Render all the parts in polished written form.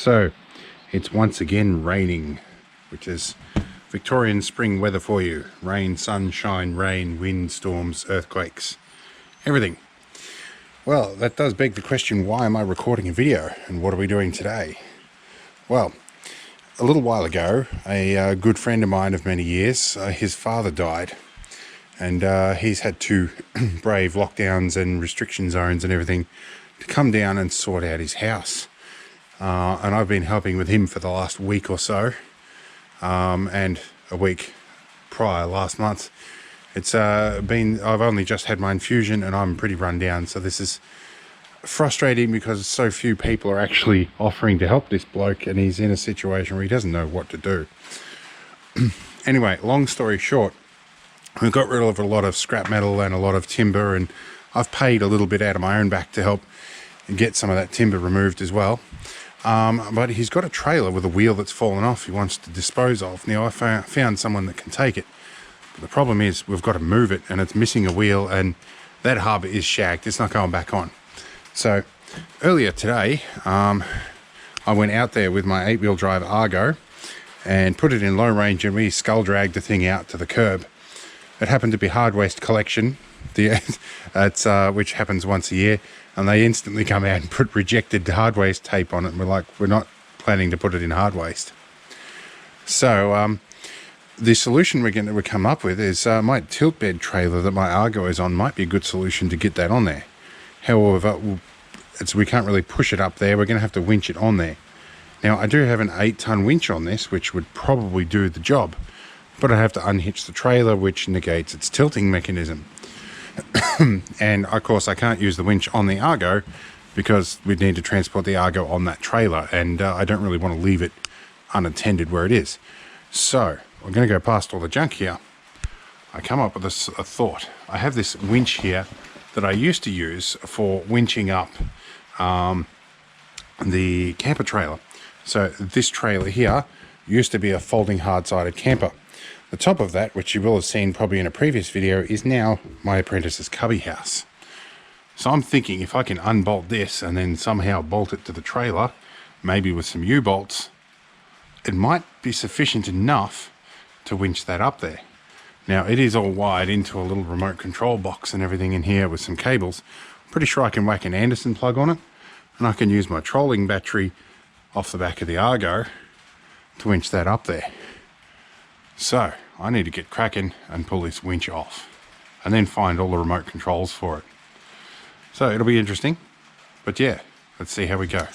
So it's once again raining, which is Victorian spring weather for you. Rain, sunshine, rain, wind, storms, earthquakes, everything. Well, that does beg the question, why am I recording a video and what are we doing today? Well, a little while ago, a good friend of mine of many years, his father died, and he's had to brave lockdowns and restriction zones and everything to come down and sort out his house. And I've been helping with him for the last week or so, and a week prior, last month. I've only just had my infusion and I'm pretty run down, so this is frustrating because so few people are actually offering to help this bloke, and he's in a situation where he doesn't know what to do. Anyway, long story short, we got rid of a lot of scrap metal and a lot of timber, and I've paid a little bit out of my own back to help get some of that timber removed as well. But he's got a trailer with a wheel that's fallen off he wants to dispose of. Now, I found someone that can take it. But the problem is we've got to move it and it's missing a wheel, and that hub is shagged. It's not going back on. So earlier today, I went out there with my 8-wheel drive Argo and put it in low range, and we skull dragged the thing out to the curb. It happened to be hard waste collection, which happens once a year, and they instantly come out and put rejected hard waste tape on it, and we're like, we're not planning to put it in hard waste. So the solution we're going to come up with is my tilt bed trailer that my Argo is on might be a good solution to get that on there. However, we can't really push it up there. We're going to have to winch it on there. Now, I do have an 8-ton winch on this, which would probably do the job, but I have to unhitch the trailer, which negates its tilting mechanism. And of course I can't use the winch on the Argo because we'd need to transport the Argo on that trailer, and I don't really want to leave it unattended where it is. So we're going to go past all the junk here. I come up with a thought. I have this winch here that I used to use for winching up the camper trailer. So this trailer here used to be a folding hard-sided camper. The top of that, which you will have seen probably in a previous video, is now my apprentice's cubby house. So I'm thinking if I can unbolt this and then somehow bolt it to the trailer, maybe with some U-bolts, it might be sufficient enough to winch that up there. Now, it is all wired into a little remote control box and everything in here with some cables. I'm pretty sure I can whack an Anderson plug on it, and I can use my trolling battery off the back of the Argo to winch that up there. So I need to get cracking and pull this winch off, and then find all the remote controls for it. So it'll be interesting, but yeah, let's see how we go.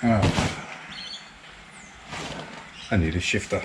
Oh, I need a shifter.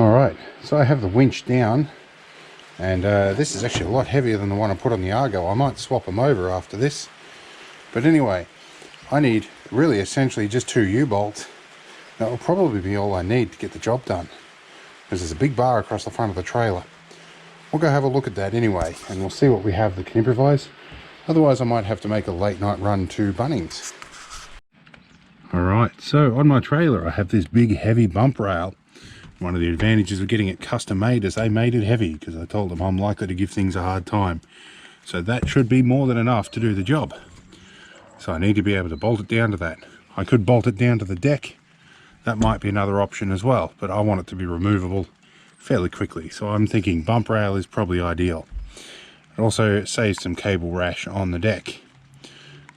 Alright, so I have the winch down, and this is actually a lot heavier than the one I put on the Argo. I might swap them over after this. But anyway, I need really essentially just 2 U-bolts. That will probably be all I need to get the job done, because there's a big bar across the front of the trailer. we'll go have a look at that anyway, and we'll see what we have that can improvise. Otherwise I might have to make a late night run to Bunnings. Alright, so on my trailer I have this big heavy bump rail. One of the advantages of getting it custom made is they made it heavy, because I told them I'm likely to give things a hard time. So that should be more than enough to do the job. So I need to be able to bolt it down to that. I could bolt it down to the deck. That might be another option as well, but I want it to be removable fairly quickly. So I'm thinking bump rail is probably ideal. It also saves some cable rash on the deck.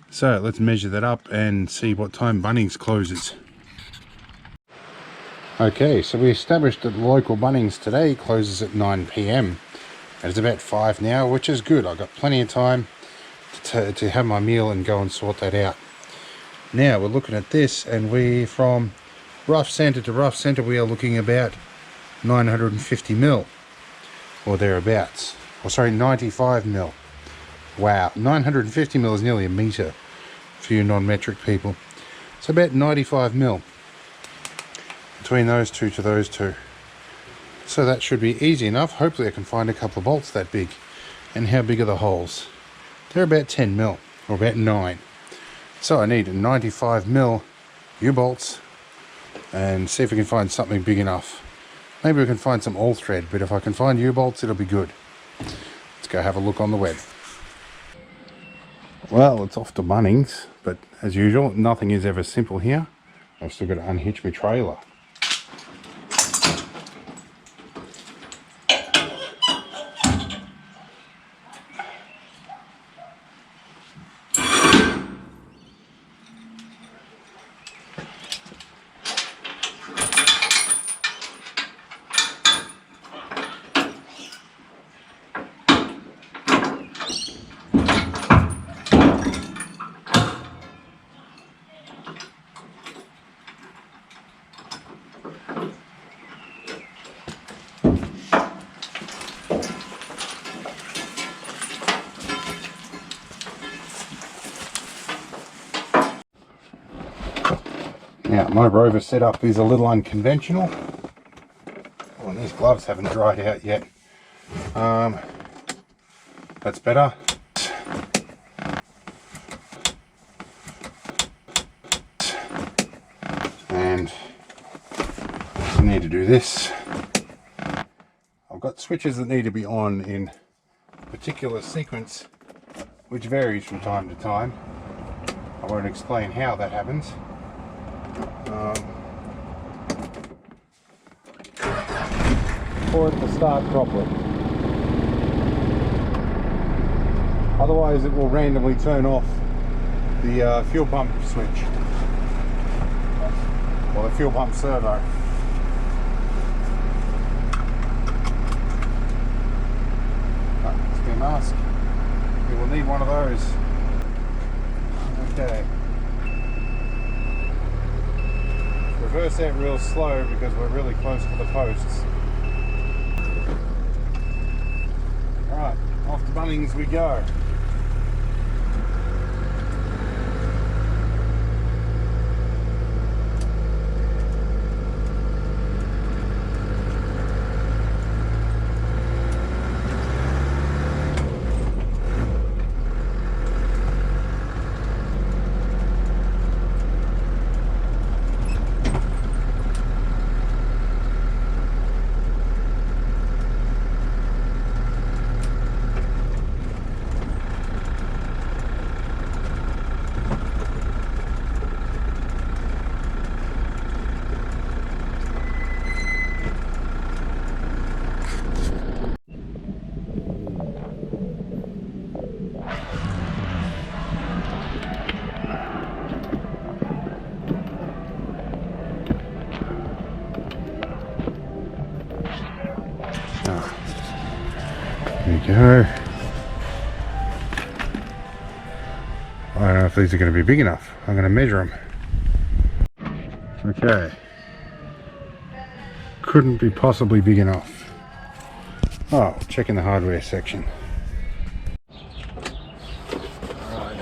So let's measure that up and see what time Bunnings closes. Okay, so we established that the local Bunnings today closes at 9 PM. It's about 5 now, which is good. I've got plenty of time to have my meal and go and sort that out. Now we're looking at this, and from rough centre to rough centre we are looking about 950 mil or thereabouts. Or sorry, 95 mil. Wow, 950 mil is nearly a metre for you non-metric people. So about 95 mil between those two to those two. So that should be easy enough. Hopefully I can find a couple of bolts that big. And how big are the holes? They're about 10 mil, or about 9. So I need 95 mil U-bolts and see if we can find something big enough. Maybe we can find some all thread, but if I can find U-bolts it'll be good. Let's go have a look on the web. Well, it's off to Bunnings, but as usual, nothing is ever simple here. I've still got to unhitch my trailer. Now, my rover setup is a little unconventional. Oh, and these gloves haven't dried out yet. That's better. And I need to do this. I've got switches that need to be on in a particular sequence, which varies from time to time. I won't explain how that happens. For it to start properly. Otherwise it will randomly turn off the fuel pump switch, or the fuel pump servo. Let's get a mask. We will need one of those. Okay. Reverse out real slow because we're really close to the posts. Alright, off to Bunnings we go. There we go. I don't know if these are going to be big enough. I'm going to measure them. Okay. Couldn't be possibly big enough. Oh, check in the hardware section. Alright.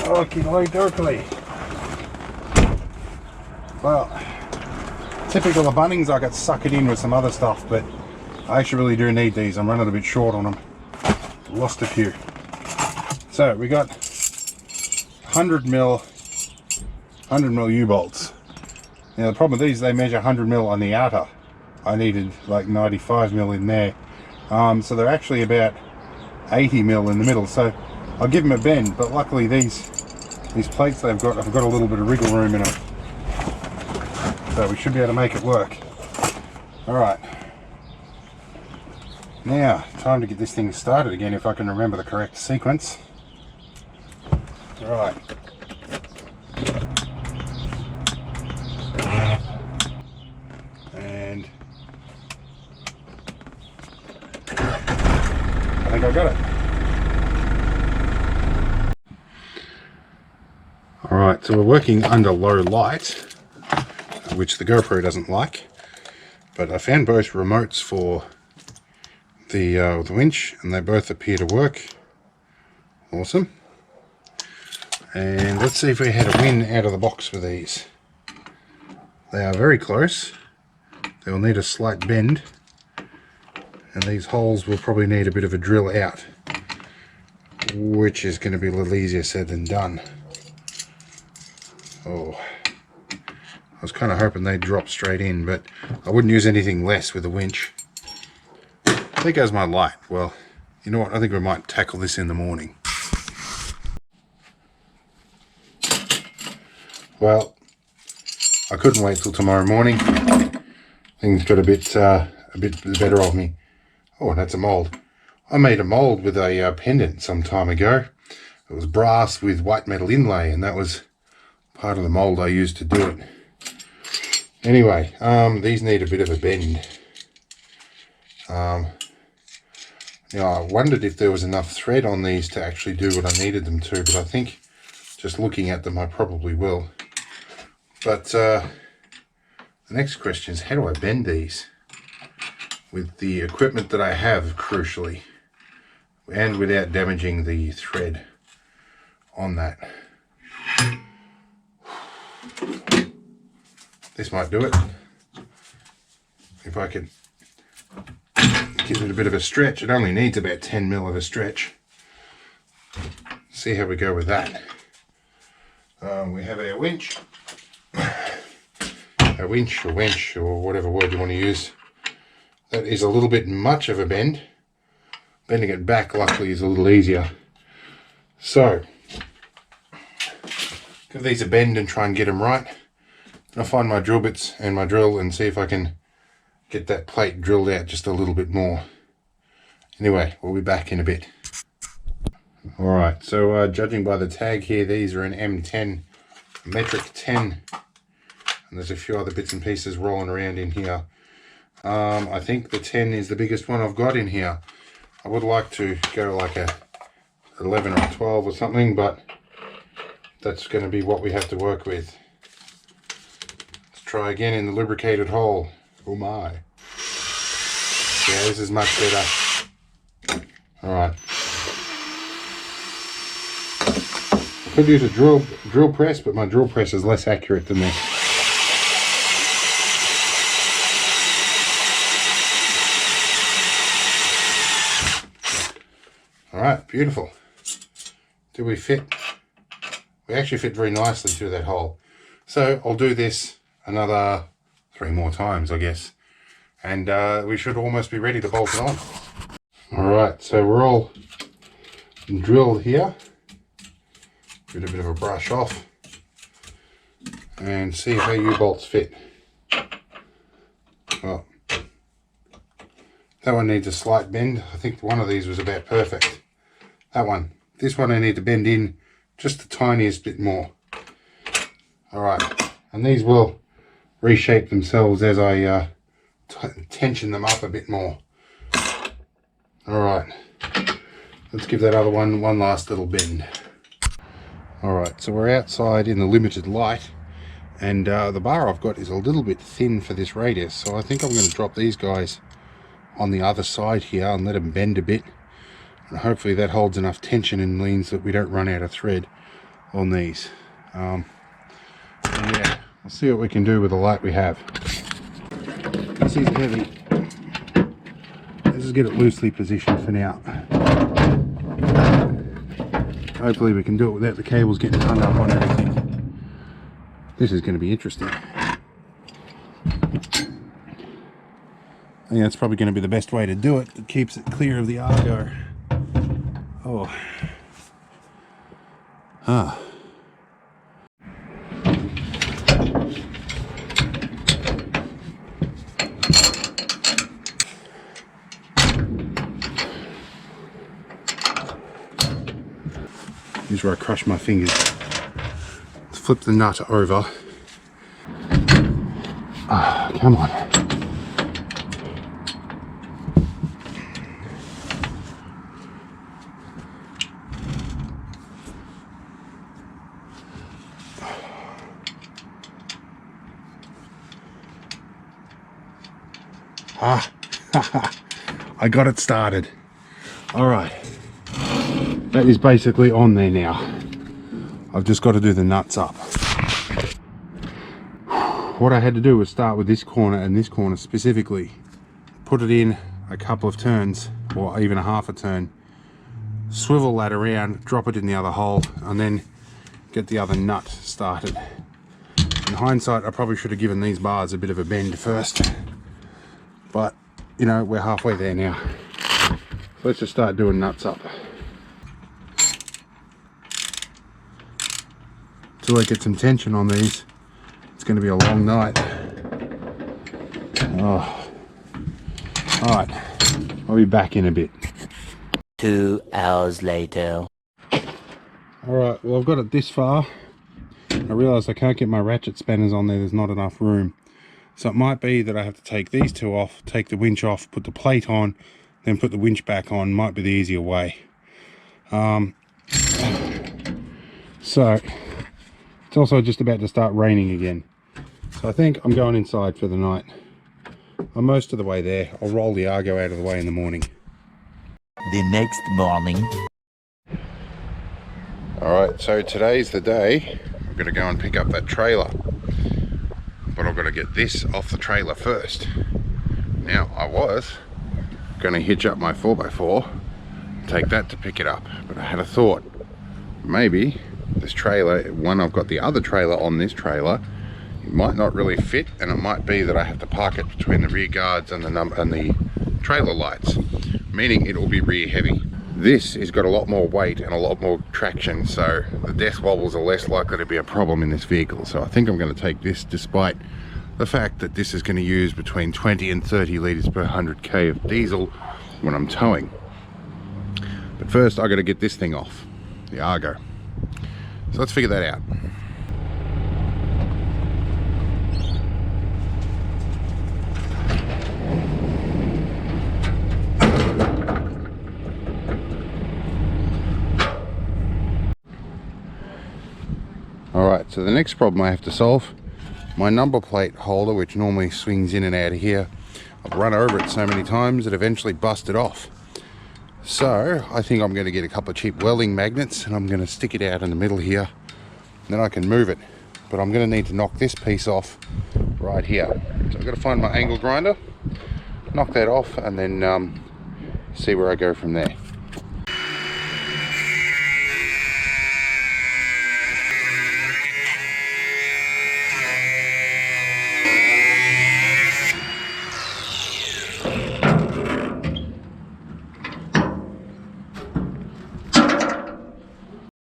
Okie dokie. Well, Typical of Bunnings, I got suckered in with some other stuff, but I actually really do need these. I'm running a bit short on them. Lost a few. So we got 100mm U-bolts. Now the problem with these, they measure 100mm on the outer. I needed like 95mm in there. So they're actually about 80mm in the middle. So I'll give them a bend, but luckily these plates they've got, I've got a little bit of wriggle room in them. So we should be able to make it work. Alright. Now, time to get this thing started again if I can remember the correct sequence. Alright. And I think I got it. Alright, so we're working under low light, which the GoPro doesn't like, but I found both remotes for the winch and they both appear to work. Awesome. And let's see if we had a win out of the box with these. They are very close. They will need a slight bend, and these holes will probably need a bit of a drill out, which is going to be a little easier said than done. Oh, I was kind of hoping they'd drop straight in, but I wouldn't use anything less with a winch. There goes my light. Well, you know what, I think we might tackle this in the morning. Well, I couldn't wait till tomorrow morning. Things got a bit better of me. Oh, that's a mold. I made a mold with a pendant some time ago. It was brass with white metal inlay, and that was part of the mold I used to do it. Anyway, these need a bit of a bend. Now I wondered if there was enough thread on these to actually do what I needed them to, but I think just looking at them I probably will. But the next question is, how do I bend these with the equipment that I have, crucially, and without damaging the thread on that? This might do it. If I could give it a bit of a stretch. It only needs about 10mm of a stretch. See how we go with that. We have our winch. A winch, or wench, or whatever word you want to use. That is a little bit much of a bend. Bending it back, luckily, is a little easier. So, give these a bend and try and get them right. I'll find my drill bits and my drill and see if I can get that plate drilled out just a little bit more. Anyway, we'll be back in a bit. Alright, so judging by the tag here, these are an M10, a metric 10, and there's a few other bits and pieces rolling around in here. I think the 10 is the biggest one I've got in here. I would like to go like a 11 or a 12 or something, but that's going to be what we have to work with. Let's try again in the lubricated hole. Oh my. Yeah, this is much better. Alright. I could use a drill press, but my drill press is less accurate than this. Alright, beautiful. Do we fit? We actually fit very nicely through that hole. So I'll do this another 3 more times, I guess, and we should almost be ready to bolt it on. Alright, so we're all drilled here. Give it a bit of a brush off and see how U-bolts fit. Well, that one needs a slight bend. I think one of these was about perfect. That one. This one I need to bend in just the tiniest bit more. Alright, and these will reshape themselves as I tension them up a bit more. Alright, let's give that other one last little bend. Alright, so we're outside in the limited light, and the bar I've got is a little bit thin for this radius, so I think I'm going to drop these guys on the other side here and let them bend a bit, and hopefully that holds enough tension and means that we don't run out of thread on these. Yeah, we'll see what we can do with the light we have. This is heavy. Let's just get it loosely positioned for now. Hopefully we can do it without the cables getting hung up on everything. This is going to be interesting. I think that's probably going to be the best way to do it. It keeps it clear of the Argo. Oh. Ah. Here's where I crush my fingers. Let's flip the nut over. Ah, come on. Ah, I got it started. All right. That is basically on there now. I've just got to do the nuts up. What I had to do was start with this corner and this corner specifically. Put it in a couple of turns, or even a half a turn. Swivel that around, drop it in the other hole, and then get the other nut started. In hindsight, I probably should have given these bars a bit of a bend first. But, you know, we're halfway there now. So let's just start doing nuts up. Until I get some tension on these, it's going to be a long night. Oh. Alright, I'll be back in a bit. 2 hours later. Alright, well I've got it this far. I realise I can't get my ratchet spanners on there, there's not enough room. So it might be that I have to take these two off, take the winch off, put the plate on, then put the winch back on. Might be the easier way. So it's also just about to start raining again. So I think I'm going inside for the night. I'm most of the way there. I'll roll the Argo out of the way in the morning. The next morning. Alright, so today's the day. I'm going to go and pick up that trailer. But I've got to get this off the trailer first. Now, I was going to hitch up my 4x4, take that to pick it up. But I had a thought. Maybe this trailer, when I've got the other trailer on this trailer, it might not really fit, and it might be that I have to park it between the rear guards and the trailer lights, meaning it will be rear heavy. This has got a lot more weight and a lot more traction, so the death wobbles are less likely to be a problem in this vehicle. So I think I'm going to take this, despite the fact that this is going to use between 20 and 30 litres per 100k of diesel when I'm towing. But first I got to get this thing off, the Argo. So let's figure that out. Alright, so the next problem I have to solve, my number plate holder, which normally swings in and out of here, I've run over it so many times it eventually busted off. So I think I'm going to get a couple of cheap welding magnets and I'm going to stick it out in the middle here, then I can move it. But I'm going to need to knock this piece off right here. So I've got to find my angle grinder, knock that off, and then see where I go from there.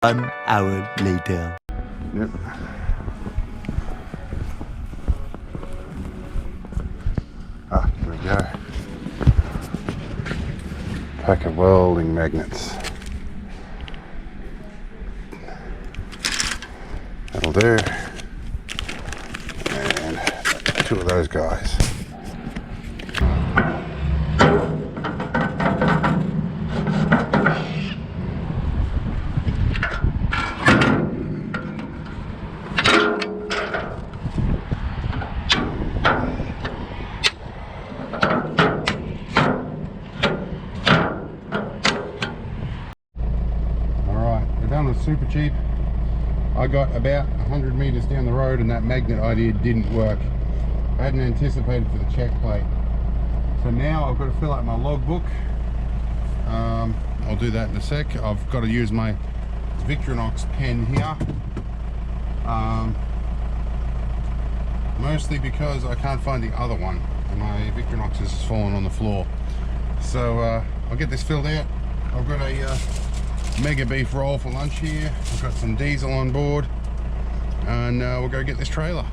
One hour later. Yep. Ah, here we go. Pack of welding magnets. That'll do. And 2 of those guys. Super cheap. I got about 100 meters down the road and that magnet idea didn't work. I hadn't anticipated for the check plate. So now I've got to fill out my logbook. I'll do that in a sec. I've got to use my Victorinox pen here. Mostly because I can't find the other one and my Victorinox has fallen on the floor. So I'll get this filled out. I've got a mega beef roll for lunch here. I've got some diesel on board and we'll go get this trailer.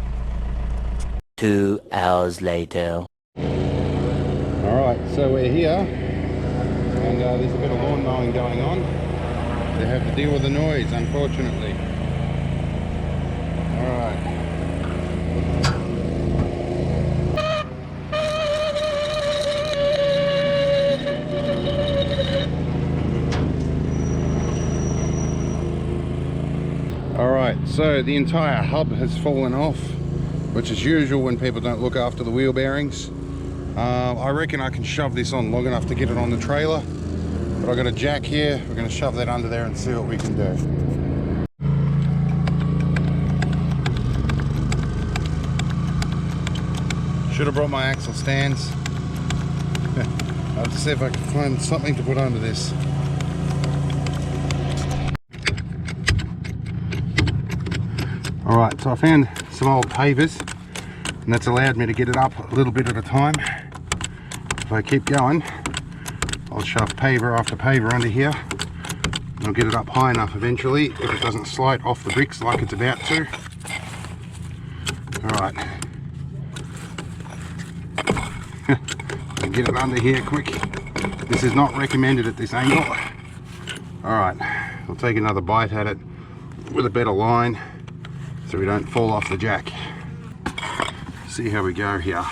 2 hours later. Alright, so we're here and there's a bit of lawn mowing going on. They have to deal with the noise, unfortunately. Alright. Alright, so the entire hub has fallen off, which is usual when people don't look after the wheel bearings. I reckon I can shove this on long enough to get it on the trailer, but I've got a jack here. We're going to shove that under there and see what we can do. Should have brought my axle stands. I'll have to see if I can find something to put under this. Alright, so I found some old pavers and that's allowed me to get it up a little bit at a time. If I keep going, I'll shove paver after paver under here and I'll get it up high enough eventually if it doesn't slide off the bricks like it's about to. Alright. Get it under here quick. This is not recommended at this angle. Alright, I'll take another bite at it with a better line so we don't fall off the jack. See how we go here.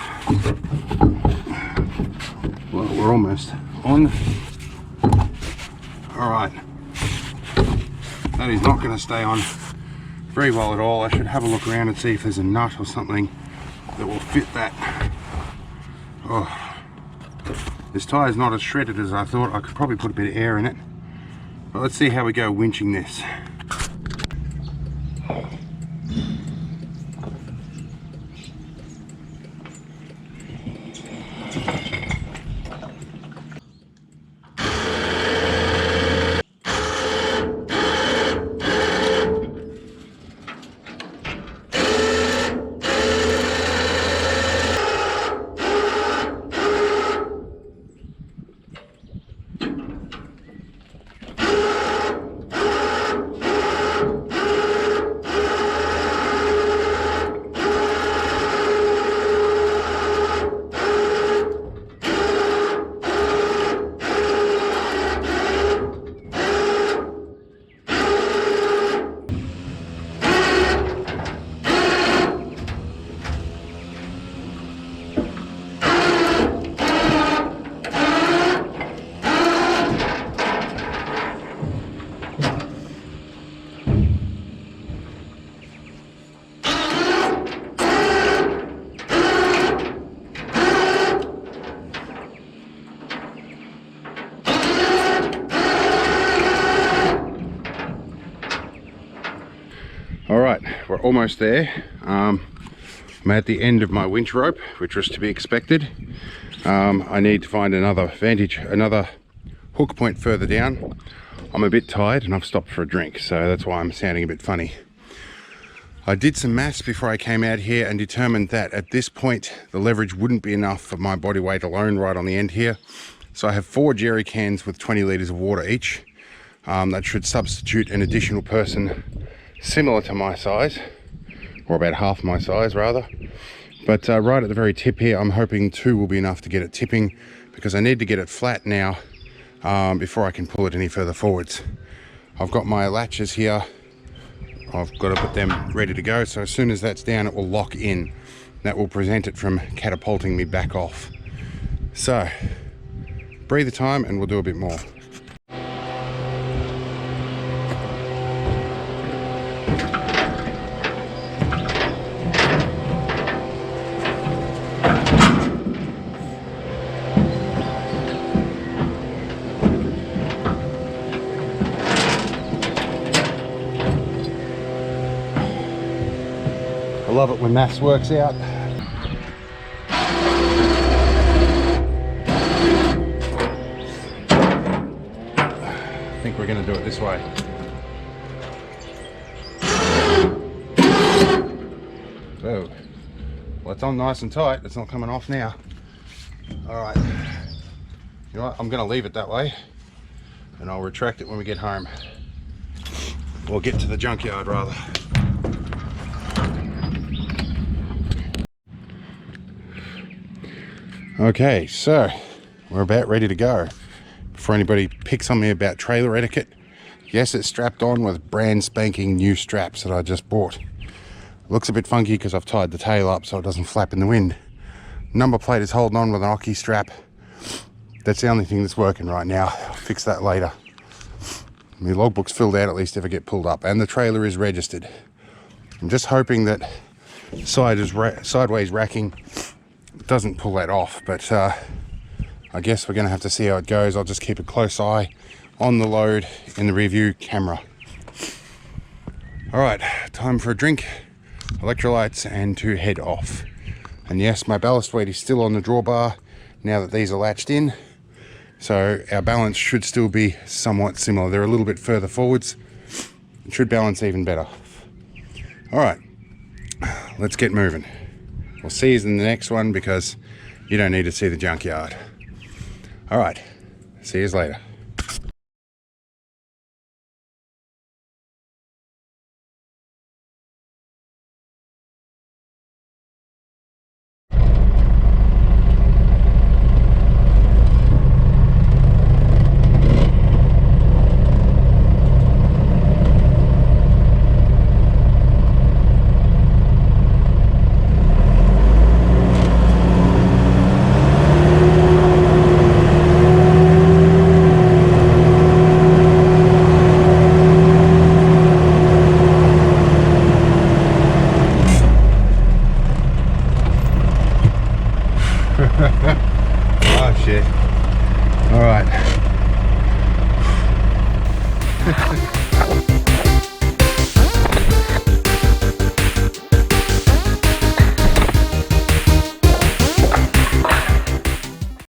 Well, we're almost on. Alright, that is not going to stay on very well at all. I should have a look around and see if there's a nut or something that will fit that. Oh, this tyre is not as shredded as I thought. I could probably put a bit of air in it, but let's see how we go winching this. Alright, we're almost there. I'm at the end of my winch rope, which was to be expected. I need to find another hook point further down. I'm a bit tired and I've stopped for a drink, so that's why I'm sounding a bit funny. I did some maths before I came out here and determined that at this point the leverage wouldn't be enough for my body weight alone right on the end here. So I have 4 jerry cans with 20 litres of water each. That should substitute an additional person similar to my size, or about half my size rather. But right at the very tip here, I'm hoping 2 will be enough to get it tipping, because I need to get it flat now before I can pull it any further forwards. I've got my latches here. I've got to put them ready to go, so as soon as that's down it will lock in. That will prevent it from catapulting me back off. So breathe the time and we'll do a bit more. I love it when maths works out. think we're going to do it this way. Whoa. Well, it's on nice and tight. It's not coming off now. Alright. You know what? I'm going to leave it that way. And I'll retract it when we get home. Or get to the junkyard, rather. Okay, so we're about ready to go. Before anybody picks on me about trailer etiquette, yes, it's strapped on with brand spanking new straps that I just bought. Looks a bit funky because I've tied the tail up so it doesn't flap in the wind. Number plate is holding on with an Aussie strap. That's the only thing that's working right now. I'll fix that later. My logbook's filled out at least if I get pulled up, and the trailer is registered. I'm just hoping that sideways racking doesn't pull that off, but I guess we're going to have to see how it goes. I'll just keep a close eye on the load in the review camera. Alright, time for a drink, electrolytes, and to head off. And yes, my ballast weight is still on the drawbar now that these are latched in, so our balance should still be somewhat similar. They're a little bit further forwards. It should balance even better. Alright, let's get moving. We'll see you in the next one because you don't need to see the junkyard. Alright, see you later. Oh shit. All right.